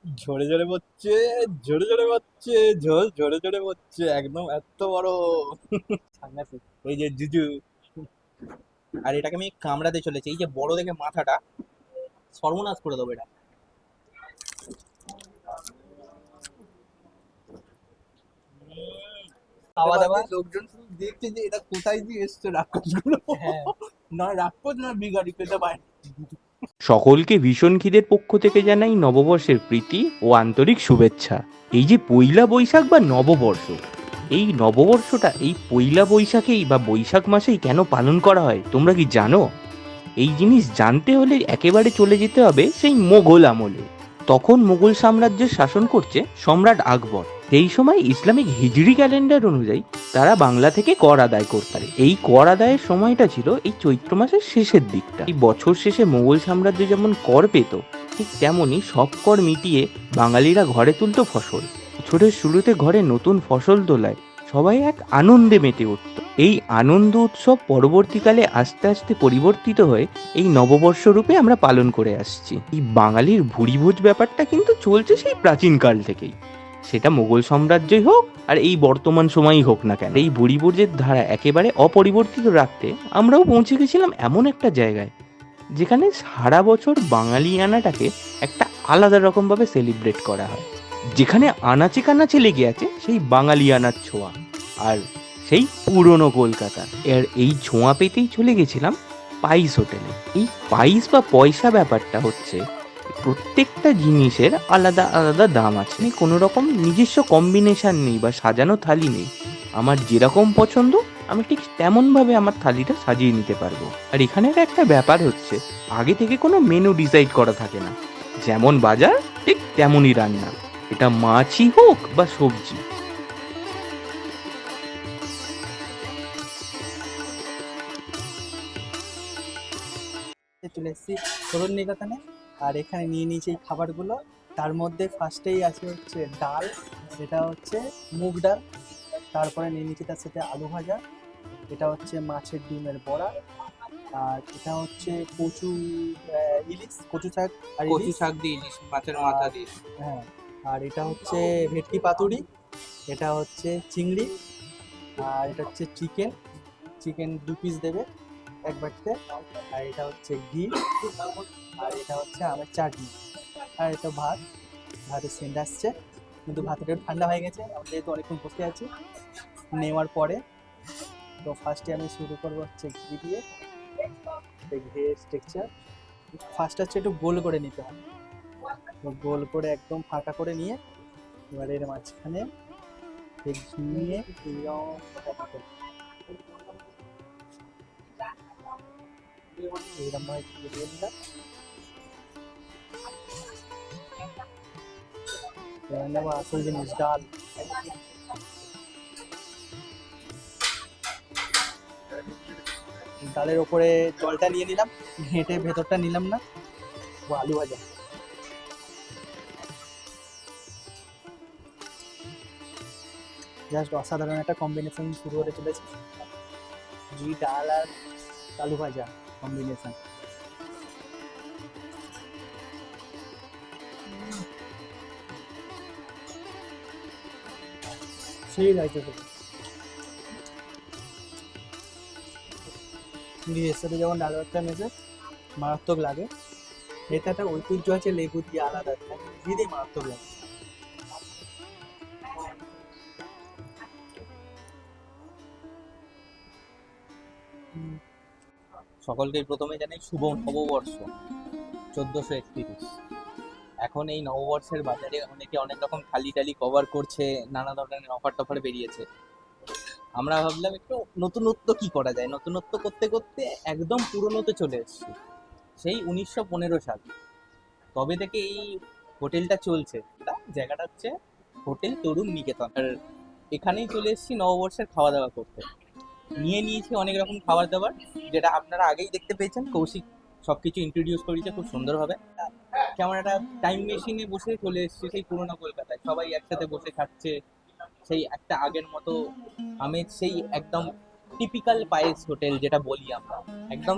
ঝরে ঝরে পড়ছে, ঝরে ঝরে পড়ছে, ঝরে ঝরে পড়ছে, একদম এত বড় সাংঘাতিক। এই যে জুজু, আর এটাকে আমি কামড়াতে চলেছি, এই যে বড় দেখে মাথাটা, সর্বনাশ করে দেবো এটা। খাওয়া দাওয়া লোকজন শুধু দেখছে যে এটা কোথায় দিয়ে এসছে রাক্ষসগুলো। হ্যাঁ, নয় রাক্ষস নয় বিগাড়ি পেতে পায়। সকলকে ভীষণ খিদের পক্ষ থেকে জানাই নববর্ষের প্রীতি ও আন্তরিক শুভেচ্ছা। এই যে পয়লা বৈশাখ বা নববর্ষ, এই নববর্ষটা এই পয়লা বৈশাখেই বা বৈশাখ মাসেই কেন পালন করা হয় তোমরা কি জানো? এই জিনিস জানতে হলে একেবারে চলে যেতে হবে সেই মোগল আমলে। তখন মুঘল সাম্রাজ্যের শাসন করছে সম্রাট আকবর। সেই সময় ইসলামিক হিজরি ক্যালেন্ডার অনুযায়ী তারা বাংলা থেকে কর আদায় করতে পারে। এই কর আদায়ের সময়টা ছিল এই চৈত্র মাসের শেষের দিকটা। এই বছর শেষে মুঘল সাম্রাজ্য যেমন কর পেত, ঠিক তেমনই সব কর মিটিয়ে বাঙালিরা ঘরে তুলতো ফসল। বছরের শুরুতে ঘরে নতুন ফসল তোলায় সবাই এক আনন্দে মেতে উঠত। এই আনন্দ উৎসব পরবর্তীকালে আস্তে আস্তে পরিবর্তিত হয়ে এই নববর্ষ রূপে আমরা পালন করে আসছি। এই বাঙালির ভুরিভোজ ব্যাপারটা কিন্তু চলছে সেই প্রাচীনকাল থেকেই, সেটা মুঘল সাম্রাজ্যই হোক আর এই বর্তমান সময়ই হোক না কেন। এই ভুরিভোজের ধারা একেবারে অপরিবর্তিত রাখতে আমরাও পৌঁছে গেছিলাম এমন একটা জায়গায় যেখানে সারা বছর বাঙালিয়ানাটাকে একটা আলাদা রকমভাবে সেলিব্রেট করা হয়, যেখানে আনাচে কানাচে লেগে আছে সেই বাঙালিয়ানার ছোঁয়া আর সেই পুরনো কলকাতা। এর এই ছোঁয়া পেতেই চলে গেছিলাম পাইস হোটেলে। এই পাইস বা পয়সা ব্যাপারটা হচ্ছে প্রত্যেকটা জিনিসের আলাদা আলাদা দাম আছে, কোনো রকম নিজস্ব কম্বিনেশন নেই বা সাজানো থালি নেই। আমার যেরকম পছন্দ আমি ঠিক তেমনভাবে আমার থালিটা সাজিয়ে নিতে পারবো। আর এখানের একটা ব্যাপার হচ্ছে আগে থেকে কোনো মেনু ডিসাইড করা থাকে না, যেমন বাজার ঠিক তেমনই রান্না, এটা মাছই হোক বা সবজি। চলে এসেছি তরুণ নিকেতনে। আর এখানে নিয়ে নিয়েছি এই খাবারগুলো। তার মধ্যে ফার্স্টেই আছে হচ্ছে ডাল, এটা হচ্ছে মুগ ডাল। তারপরে নিয়ে নিয়েছি তার সাথে আলু ভাজা, এটা হচ্ছে মাছের ডিমের বড়া, আর এটা হচ্ছে কচু, ইলিশ কচু শাক আর কচু ইলিশ। শাক দিয়ে ইলিশ মাছের মাথা দিয়ে। হ্যাঁ, আর এটা হচ্ছে ভেটকি পাতুরি, এটা হচ্ছে চিংড়ি, আর এটা হচ্ছে চিকেন। চিকেন 2 পিস দেবে এক বাটিতে। আর এটা হচ্ছে ঘি, আর এটা হচ্ছে আমার চাটনি, আর এটা ভাত। ভাতের সেন্ট আসছে, কিন্তু ভাতটা একটু ঠান্ডা হয়ে গেছে, আমরা যেহেতু অনেকক্ষণ বসে আছি। নেওয়ার পরে তো ফার্স্টে আমি শুরু করবো হচ্ছে ঘি দিয়ে। ঘিয়ের টেক্সচার ফার্স্ট হচ্ছে একটু গোল করে নিতে হবে। তো গোল করে একদম ফাঁকা করে নিয়ে এবারে এর মাঝখানে এই ঘি নিয়ে এইরকম ভাবে ঘি দিয়ে দিলাম। এবার নেবো আসল জিনিস, ডাল। ডালের ওপরে জলটা নিয়ে নিলাম, ঘেঁটে ভেতরটা নিলাম না। ও আলু ভাজা, জাস্ট অসাধারণ একটা কম্বিনেশন শুরু হতে চলেছে। ঘি, ডাল আর আলু ভাজা কম্বিনেশন। সেই লাগছে তো। ঘিয়ের সাথে যখন ডাল ভাতটা মেশে মারাত্মক লাগে। এতে একটা ঐতিহ্য আছে লেবু দিয়ে আলাদা, ঘি দিয়ে মারাত্মক লাগে। সকলকেই প্রথমে জানাই শুভ নববর্ষ 1431। এখন এই নববর্ষের বাজারে অনেকে অনেক রকম থালি টালি কভার করছে, নানা ধরনের অফার টফার বেরিয়েছে। আমরা ভাবলাম একটু নতুনত্ব কি করা যায়, নতুনত্ব করতে করতে একদম পুরনোতে চলে এসেছি। সেই 1915 সাল তবে থেকে এই হোটেলটা চলছে। জায়গাটা হচ্ছে হোটেল তরুণ নিকেতন। আর এখানেই চলে এসেছি নববর্ষের খাওয়া দাওয়া করতে। নিয়ে নিয়েছি অনেক রকম খাবার দাবার, যেটা আপনারা আগেই দেখতে পেয়েছেন। কৌশিক সবকিছু ইন্ট্রোডিউস করেছে খুব সুন্দরভাবে। কেমন একটা টাইম মেশিনে বসে চলে এসেছে সেই পুরোনো কলকাতায়, সবাই একসাথে বসে খাচ্ছে। সেই একটা আগের মতো আমেজ, সেই একদম টিপিক্যাল পায়েস হোটেল যেটা বলি আমরা, একদম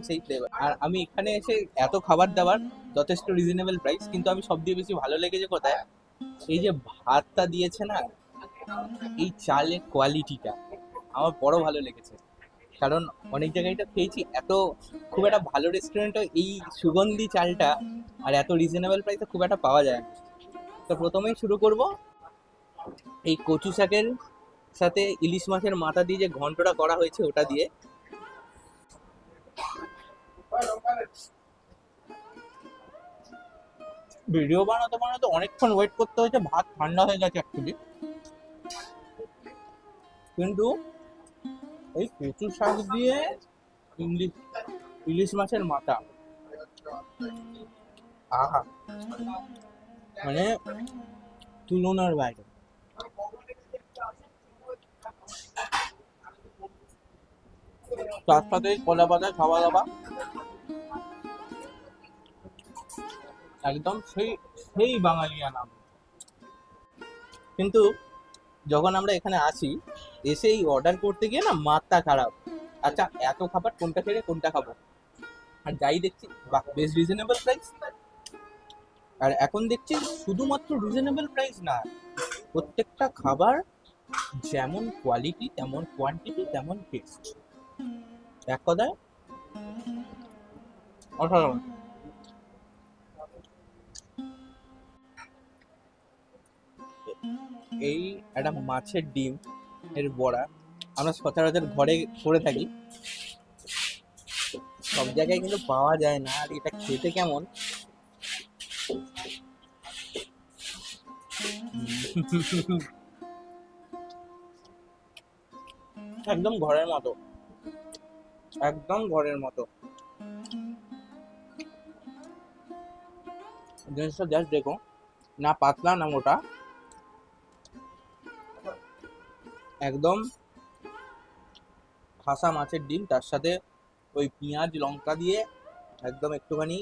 সেই ফ্লেভার। আর আমি এখানে এসে এত খাবার দাবার যথেষ্ট রিজনেবল প্রাইস, কিন্তু আমি সব দিয়ে বেশি ভালো লেগেছে কোথায়, এই যে ভাতটা দিয়েছে না, এই চালের কোয়ালিটিটা আমার বড় ভালো লেগেছে। কারণ অনেক জায়গায় এটা খেয়েছি, খুব একটা ভালো রেস্টুরেন্টে এই সুগন্ধি চালটা আর এত রিজনেবল প্রাইসে খুব একটা পাওয়া যায় না। তো প্রথমেই শুরু করব এই কচু শাকের সাথে ইলিশ মাছের মাথা দিয়ে যে ঘন্টটা করা হয়েছে ওটা দিয়ে। ভিডিও বানাতে বানাতে অনেকক্ষণ ওয়েট করতে হয়েছে, ভাত ঠান্ডা হয়ে গেছে অ্যাকচুয়ালি, কিন্তু এই কচু শাক দিয়ে ইলিশ মাছের মাথা, আহা, মানে তুলনার বাইরে। তার সাথে কলা পাতায় খাওয়া দাওয়া একদম সেই সেই বাঙালিয়ানা। কিন্তু যখন আমরা এখানে আসি, এসেই অর্ডার করতে গিয়ে না মাথা খারাপ। আচ্ছা, এত খাবার কোনটা ছেড়ে কোনটা খাবো, আর যাই দেখছি বাহ বেশ রিজনেবল প্রাইস। আর এখন দেখছি শুধুমাত্র রিজনেবল প্রাইস না, প্রত্যেকটা খাবার যেমন কোয়ালিটি তেমন কোয়ান্টিটি তেমন টেস্ট, এক কথায় অসাধারণ। এই একটা মাছের ডিম এর বড়া আমরা সচরাচর ঘরে করে থাকি, সব জায়গায় কিন্তু পাওয়া যায় না। আর এটা খেতে কেমন, একদম ঘরের মতো, একদম ঘরের মতো। জিনিসটা জাস্ট দেখো, না পাতলা না মোটা, একদম খাসা মাছের ডিম, তার সাথে ওই পেঁয়াজ লঙ্কা দিয়ে একদম একটুখানি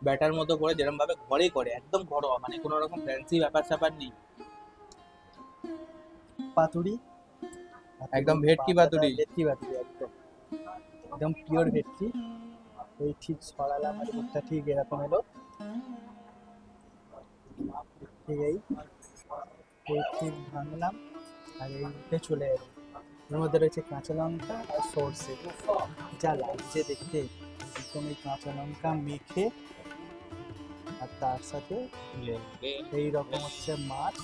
ব্যাটার মতো করে যেরকম ভাবে ঘরে করে, একদম ঘরোয়া, মানে কোনো রকম ফ্যান্সি ব্যাপার স্যাপার নেই। পাতুরি, একদম ভেটকি পাতুরি। ভেটকি পাতুরি, একদম একদম পিওর ভেটকি। এই ঠিক সরালাম আর মুখটা ঠিক এরকম এলো, ঠিক এই ঠিক ভাঙলাম আর এইটা চলে এলো। এর মধ্যে রয়েছে কাঁচা লঙ্কা আর সর্ষে, যা লাগছে দেখতে। একদম এই কাঁচা লঙ্কা মেখে আর তার সাথে এই রকম হচ্ছে মাছ,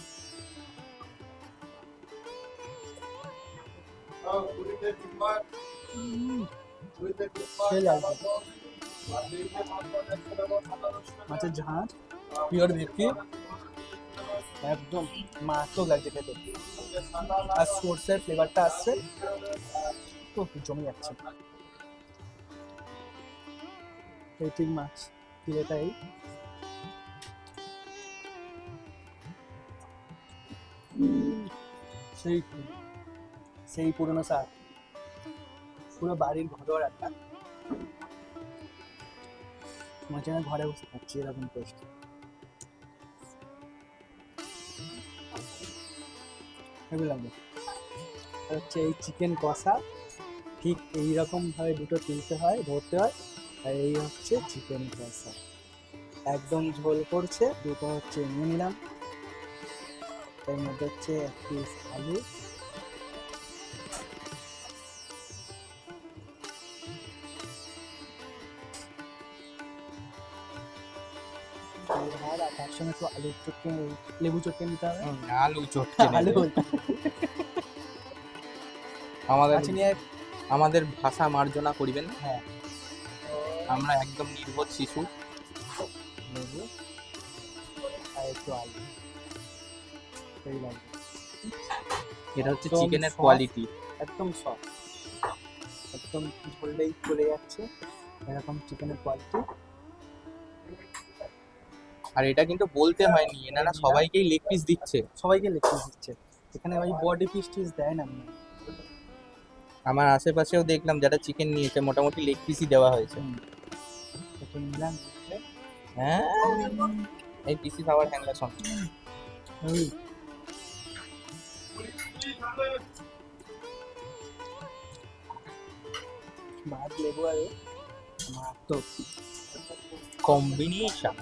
সেই লাগবে। মাছের ঝাঁঝ, পিওর ভেটকি, একদম মাছও লাগছে খেতে, আর সর্ষের ফ্লেভারটা আসছে তো জমে যাচ্ছে। এই ঠিক মাছ ফিলেটা এই সেই সেই পুরনো স্বাদ, পুরো বাড়ির ঘরোয়া রান্না, মাঝে ঘরে বসে খাচ্ছি এরকম টেস্ট। হেভি লাগবে। আর হচ্ছে এই চিকেন কষা, ঠিক এইরকম ভাবে দুটো তুলতে হয়, ধরতে হয়। আর এই হচ্ছে চিকেন কষা, একদম ঝোল করছে। দুটো হচ্ছে নিয়ে নিলাম, এর মধ্যে হচ্ছে এক পিস আলু, আর তার সঙ্গে একটু আলুর চটকে, লেবু চটকে নিতে হবে। আলু চটকে আলু আমাদের মাছ নিয়ে, আমাদের ভাষা মার্জনা করিবেন, হ্যাঁ আমরা একদম নির্বোধ শিশু। লেবু আর একটু আলু, এই লাগবে। এটা হচ্ছে একদম চিকেনের soft, কোয়ালিটি। একদম সফট, একদম ঝোলটাই চলে যাচ্ছে, এরকম চিকেনের কোয়ালিটি। আর এটা কিন্তু বলতে হয়নি, এনারা সবাইকেই লেগ পিস দিচ্ছে। সবাইকে লেগ পিস দিচ্ছে, এখানে ওই বডি পিস টিস দেয় না। আমার আশেপাশেও দেখলাম যারা চিকেন নিয়েছে মোটামুটি লেগ পিসই দেওয়া হয়েছে। এটা নিলাম, হ্যাঁ, এই পিসি খাবার হ্যাংলা সং। ভাত লেবু আর মারাত্মক। কম্বিনেশন।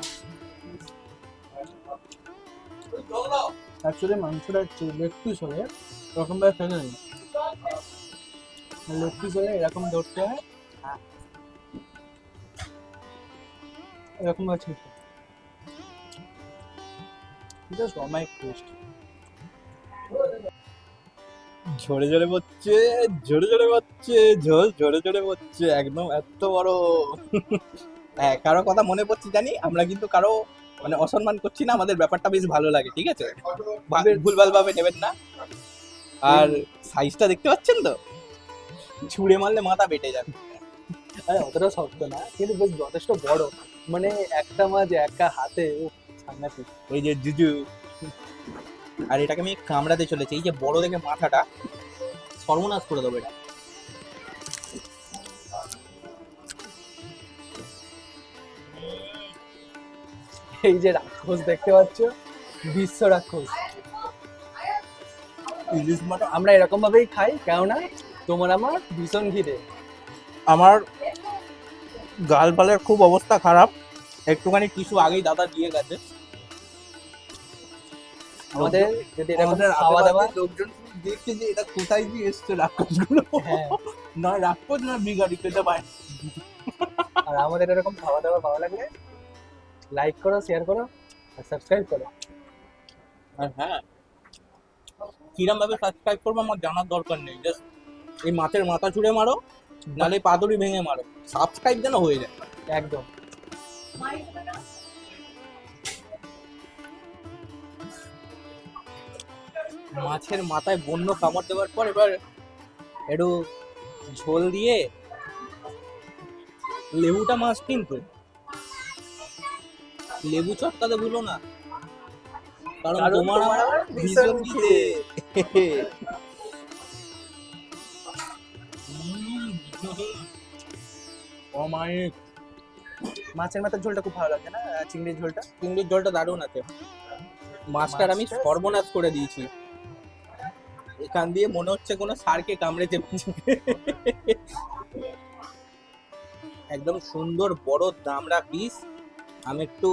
অ্যাকচুয়ালি মাংসটা লেগ পিস হলে এরকমভাবে ফেলে নেই, লেগ পিস হলে এরকম ধরতে হয়, এরকমভাবে ছিল। জাস্ট অমাইক টেস্ট। ঝরে ঝরে পড়ছে, ঝরে ঝরে পড়ছে, ঝোল ঝরে ঝরে পড়ছে, একদম এত বড়। হ্যাঁ, কারো কথা মনে পড়ছে জানি, আমরা কিন্তু কারো মানে অসম্মান করছি না, আমাদের ব্যাপারটা বেশ ভালো লাগে, ঠিক আছে? ভুলভাল ভাবে নেবেন না। আর সাইজটা দেখতে পাচ্ছেন তো, ছুঁড়ে মারলে মাথা বেটে যাবে। আরে অতটা শক্ত না, কিন্তু বেশ যথেষ্ট বড়, মানে একটা মাছ একা হাতে, উফ, সাংঘাতিক। এই যে জুজু, আর এটাকে আমি কামড়াতে চলেছি, এই যে বড় দেখে মাথাটা সর্বনাশ করে দেবো এটা। এই যে রাক্ষস দেখতে পাচ্ছ, বিশ্ব রাক্ষস। ইলিশ মাছ আমরা এরকম ভাবেই খাই, কেননা তোমার আমার ভীষণ খিদে। আমার গালপালের খুব অবস্থা খারাপ, একটুখানি টিস্যু আগেই দাদা দিয়ে গেছে। আমাদের যদি এরকম আমাদের খাওয়া দাওয়া, লোকজন দেখছে যে এটা কোথায় দিয়ে এসছে রাক্ষসগুলো, হ্যাঁ, না রাক্ষস না বিগাড়ি খেতে পায়। আর আমাদের এরকম খাওয়া দাওয়া ভালো লাগলে লাইক করো, শেয়ার করো আর সাবস্ক্রাইব করো। আর হ্যাঁ, কিরম ভাবে সাবস্ক্রাইব করবো আমার জানার দরকার নেই, জাস্ট এই মাছের মাথা ছুঁড়ে মারো, নালে পাতুরি ভেঙে মারো, সাবস্ক্রাইব যেন হয়ে যায়। একদম। মাছের মাথায় বন্য কামড় দেওয়ার পর এবার একটু ঝোল দিয়ে, লেবুটা মাছ কিন্তু লেবু চটকাতে ভুলো না, কারণ কারণ তোমার তোমার আমার আমার ভীষণ ভীষণ খিদে। অমায়িক। মাছের মাথার ঝোলটা খুব ভালো লাগে না, চিংড়ির ঝোলটা। চিংড়ির জলটা দারুণ আছে। মাছটার আমি মাছটা- সর্বনাশ করে দিয়েছি, এখান দিয়ে মনে হচ্ছে কোনো সারকে কামড়েছে। একদম সুন্দর বড় দামড়া পিস। আমি একটু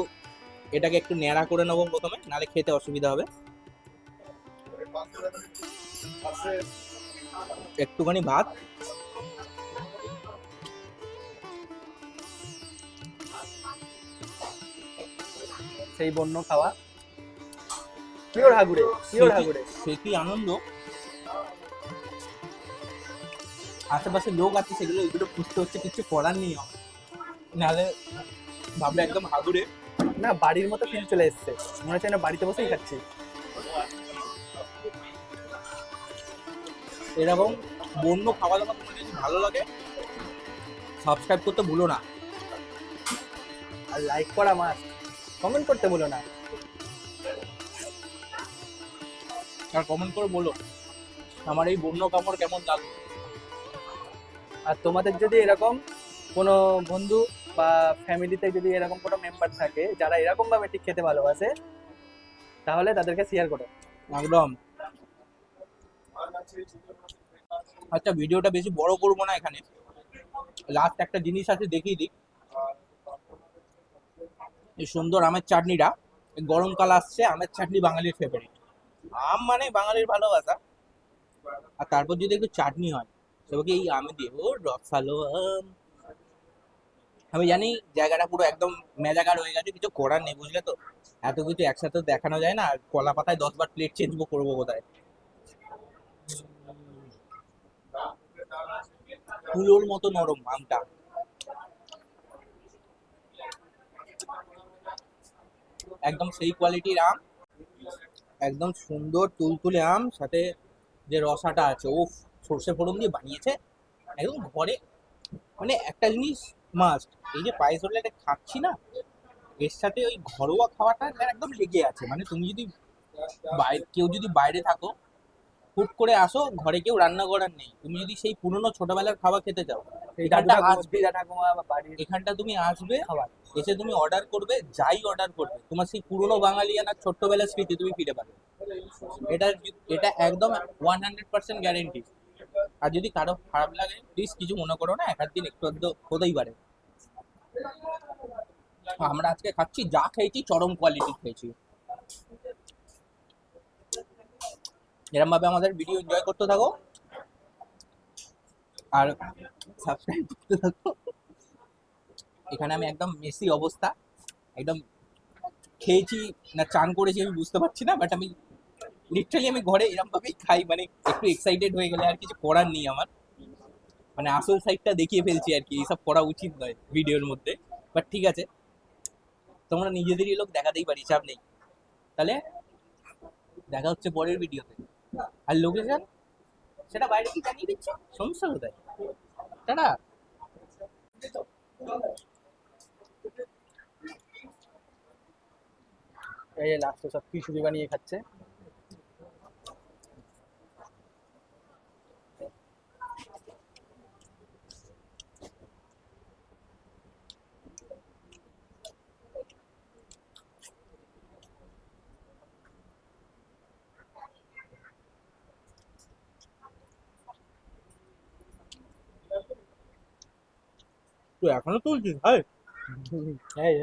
এটাকে একটু ন্যাড়া করে নেবো প্রথমে, নালে খেতে অসুবিধা হবে। একটুখানি ভাত, সেই বন্য খাওয়া, পিওর হাগুড়ে, পিওর হাগুড়ে। সে কি আনন্দ। আশেপাশে লোক আছে, সেগুলো এগুলো খুঁজতে হচ্ছে, কিছু করার নেই আমার, নাহলে ভাবলে একদম হাগুড়ে। না, বাড়ির মতো ফিল চলে এসছে, মনে হচ্ছে না বাড়িতে বসেই খাচ্ছি। এরকম বন্য খাওয়া দাওয়া তোমার যদি ভালো লাগে, সাবস্ক্রাইব করতে ভুলো না, আর লাইক করা মাস্ট, কমেন্ট করতে বলো না। আর কমেন্ট করে বলো আমার এই বন্য কামড় কেমন লাগলো। আর তোমাদের যদি এরকম কোনো বন্ধু বা ফ্যামিলিতে যদি এরকম কোনো মেম্বার থাকে যারা এরকম ভাবে ঠিক খেতে ভালোবাসে, তাহলে তাদেরকে শেয়ার করো। একদম। আচ্ছা, ভিডিওটা বেশি বড় করবো না, এখানে লাস্ট একটা জিনিস আছে দেখিয়ে দিই। এই সুন্দর আমের চাটনিটা, এই গরমকাল আসছে, আমের চাটনি বাঙালির ফেভারিট, আম মানে বাঙালির ভালোবাসা। আর তারপর যদি একটু চাটনি হয়, তবে এই আমে দিয়ে, ও রসালো আম। আমি জানি জায়গাটা পুরো একদম মেজাগার হয়ে গেছে, কিছু করার নেই, বুঝলে তো, এত কিছু একসাথে দেখানো যায় না, আর কলা পাতায় 10 বার প্লেট চেঞ্জ করবো কোথায়। তুলোর মতো নরম আমটা, একদম সেই কোয়ালিটির আম, একদম সুন্দর তুলতুলে আম, সাথে যে রসাটা আছে, ও সর্ষে ফোড়ন দিয়ে বানিয়েছে একদম ঘরে। মানে একটা জিনিস মাস্ট, এই যে পায়েস হলে এটা খাচ্ছি না, এর সাথে ওই ঘরোয়া খাওয়াটা একদম লেগে আছে। মানে তুমি যদি কেউ যদি বাইরে থাকো, হুট করে আসো, ঘরে কেউ রান্না করার নেই, তুমি যদি সেই পুরনো ছোটবেলার খাবার খেতে চাও, এই এখানটা দাদু আসবে, ঠাকুমা বা বাড়ির এখানটা তুমি আসবে, খাবার। এসে তুমি অর্ডার করবে, যাই অর্ডার করবে, তোমার সেই পুরনো বাঙালিয়ানা ছোট্টবেলার স্মৃতি তুমি ফিরে পাবে। এটা এটা একদম 100% গ্যারেন্টি। আর যদি কারো খারাপ লাগে প্লিজ কিছু মনে করো না, এক আধ দিন একটু আধটু হতেই পারে। আমরা আজকে খাচ্ছি, যা খেয়েছি চরম কোয়ালিটি খেয়েছি। এরকম ভাবে আমাদের ভিডিও এনজয় করতে থাকো আর সাবস্ক্রাইব করতে থাকো। এখানে আমি একদম মেসি অবস্থা, একদম খেয়েছি না চান করেছি আমি বুঝতে পারছি না, বাট আমি লিটারালি আমি ঘরে এরকম ভাবেই খাই, মানে একটু এক্সাইটেড হয়ে গেলে আর কিছু করার নেই আমার, মানে আসল সাইডটা দেখিয়ে ফেলছি আর কি, এইসব করা উচিত নয় ভিডিওর মধ্যে, বাট ঠিক আছে, তোমরা নিজেদেরই লোক, দেখাতেই পারি, চাপ নেই। তাহলে দেখা হচ্ছে পরের ভিডিওতে। আর লোকেশন সেটা বাইরে কি জানিয়ে দিচ্ছ, সমস্যা কোথায়? টাটা। এই যে লাস্টে সব খিচুড়ি বানিয়ে খাচ্ছে। তুই এখনো তুলছিস ভাই? এই